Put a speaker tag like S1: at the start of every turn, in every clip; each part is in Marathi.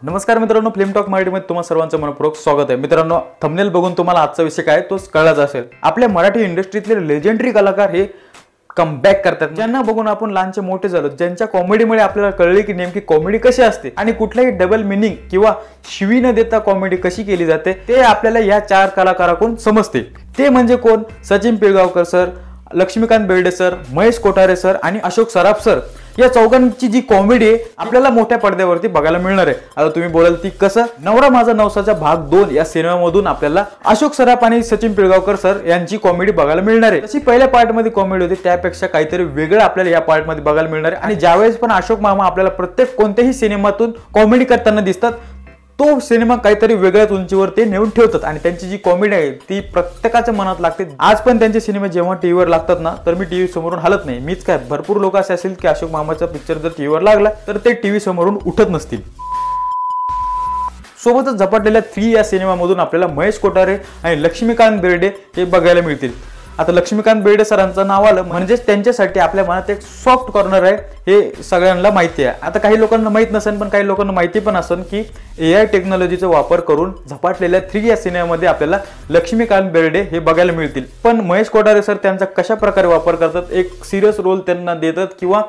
S1: नमस्कार मित्रांनो, फिल्म टॉक मराठीमध्ये तुम्हा सर्वांचं मनपूर्वक स्वागत आहे। मित्रांनो, थंबनेल बघून तुम्हाला आजचा विषय काय तोच कळलाच असेल। आपल्या मराठी इंडस्ट्रीतले लेजेंडरी कलाकार हे कमबॅक करतात, ज्यांना बघून आपण लहानचे मोठे झालो, ज्यांच्या कॉमेडीमुळे आपल्याला कळले की नेमकी कॉमेडी कशी असते आणि कुठलाही डबल मिनिंग किंवा शिवी न देता कॉमेडी कशी केली जाते ते आपल्याला या चार कलाकाराकडून समजते। ते म्हणजे कोण? Sachin Pilgaonkar sir, Laxmikant Berde sir, Mahesh Kothare sir आणि अशोक सराफ सर। या चौघांची जी कॉमेडी आहे आपल्याला मोठ्या पडद्यावरती बघायला मिळणार आहे। आता तुम्ही बोलाल ती कसं? नवरा माझा नवसाचा भाग 2 या सिनेमामधून आपल्याला अशोक सराफ आणि सचिन पिळगावकर सर यांची कॉमेडी बघायला मिळणार आहे। तशी पहिल्या पार्ट मध्ये कॉमेडी होती, त्यापेक्षा काहीतरी वेगळं आपल्याला या पार्ट मध्ये बघायला मिळणार आहे। आणि ज्यावेळेस पण अशोक मामा आपल्याला प्रत्येक कोणत्याही सिनेमातून कॉमेडी करताना दिसतात, तो सिनेमा काहीतरी वेगळ्याच उंचीवर ते नेऊन ठेवतात आणि त्यांची जी कॉमेडी आहे ती प्रत्येकाच्या मनात लागते। आज पण त्यांचे सिनेमे जेव्हा टीव्हीवर लागतात ना, तर मी टीव्ही समोरून हलत नाही। मीच काय, भरपूर लोक असे असतील की अशोक मामाचा पिक्चर जर टीव्हीवर लागला तर ते टीव्ही समोरून उठत नसतील। सोबतच झपाटलेल्या 3 या सिनेमामधून आपल्याला महेश कोठारे आणि लक्ष्मीकांत बेर्डे हे बघायला मिळतील। आता लक्ष्मीकांत बेर्डे सरांचं नाव आलं म्हणजे त्यांच्यासाठी आपल्या मनात एक सॉफ्ट कॉर्नर आहे, हे सगळ्यांना माहिती आहे। आता काही लोकांना माहित नसेल, पण काही लोकांना माहिती पण असेल की AI टेक्नॉलॉजीचा वापर करून झपाटलेल्या 3 या सिनेमामध्ये आपल्याला लक्ष्मीकांत बेर्डे हे बघायला मिळतील। पण महेश कोठारे सर त्यांचा कशा प्रकारे वापर करतात, एक सिरियस रोल त्यांना देतात किंवा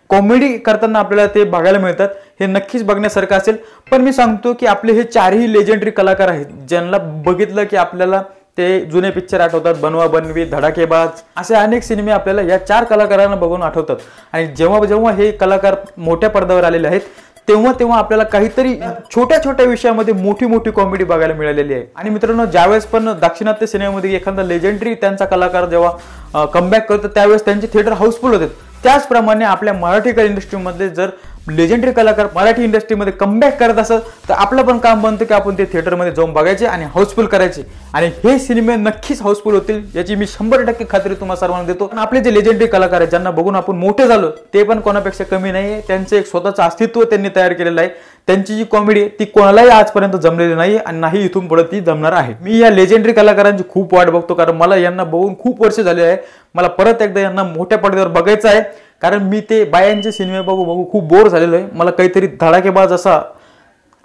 S1: कॉमेडी करताना आपल्याला ते बघायला मिळतात, हे नक्कीच बघण्यासारखं असेल। पण मी सांगतो की आपले हे 4ही लेजेंडरी कलाकार आहेत, ज्यांना बघितलं की आपल्याला ते जुने पिक्चर आठवतात, बनवा बनवी, धडाकेबाज, असे अनेक सिनेमे आपल्याला या 4 कलाकारांना बघून आठवतात। आणि जेव्हा जेव्हा हे कलाकार मोठ्या पडद्यावर आलेले आहेत तेव्हा तेव्हा आपल्याला काहीतरी छोट्या छोट्या विषयामध्ये मोठी मोठी कॉमेडी बघायला मिळालेली आहे। आणि मित्रांनो, ज्यावेळेस पण दाक्षिणात्य सिनेमामध्ये एखादा लेजेंडरी त्यांचा कलाकार जेव्हा कमबॅक करतो त्यावेळेस त्यांचे थिएटर हाऊसफुल होते। त्याचप्रमाणे आपल्या मराठी इंडस्ट्रीमध्ये जर लेजेंडरी कलाकार मराठी इंडस्ट्रीमध्ये कमबॅक करत असेल तर आपलं पण काम बनतं की आपण ते थिएटरमध्ये जाऊन बघायचे आणि हाऊसफुल करायचे, आणि हे सिनेमे नक्कीच हाऊसफुल होतील याची मी 100% खात्री तुम्हाला सर्वांना देतो। पण आपले जे लेजेंडरी कलाकार आहेत ज्यांना बघून आपण मोठे झालो ते पण कोणापेक्षा कमी नाही आहे। त्यांचे एक स्वतःचं अस्तित्व त्यांनी तयार केलेलं आहे। त्यांची जी कॉमेडी ती कोणालाही आजपर्यंत जमलेली नाही आणि नाही इथून पुढे ती जमणार आहे। मी या लेजेंडरी कलाकारांची खूप वाट बघतो, कारण मला यांना बघून खूप वर्ष झाले आहे। मला परत एकदा यांना मोठ्या पडद्यावर बघायचं आहे, कारण मी ते बायांचे सिनेमे बघू खूप बोर झालेलो आहे। मला काहीतरी धडाकेबाज असा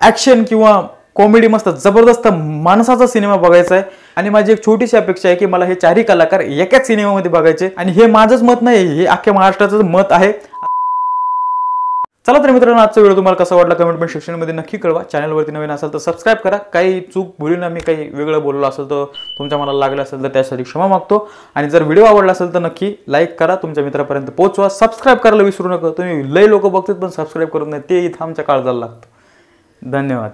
S1: ऍक्शन किंवा कॉमेडी मस्त जबरदस्त माणसाचा सिनेमा बघायचा आहे। आणि माझी एक छोटीशी अपेक्षा आहे की मला हे 4ही कलाकार एकाच सिनेमामध्ये बघायचे, आणि हे माझंच मत नाही, हे अख्ख्या महाराष्ट्राचं मत आहे। चला तर मित्रांनो, आजचा व्हिडिओ तुम्हाला कसा वाटला कमेंट सेक्शनमध्ये नक्की कळवा। चॅनलवरती नवीन असाल तर सबस्क्राईब करा। काही चूक भुलीनं मी काही वेगळं बोललो असेल तर तुमच्या मनाला लागलं असेल तर त्यासाठी क्षमा मागतो। आणि जर व्हिडिओ आवडला असेल तर नक्की लाईक करा, तुमच्या मित्रापर्यंत पोहोचवा, सबस्क्राईब करायला विसरू नका। तुम्ही लय लोक बघतात पण सबस्क्राईब करत नाही, ते इथं आमच्या काळजाला लागतं। धन्यवाद।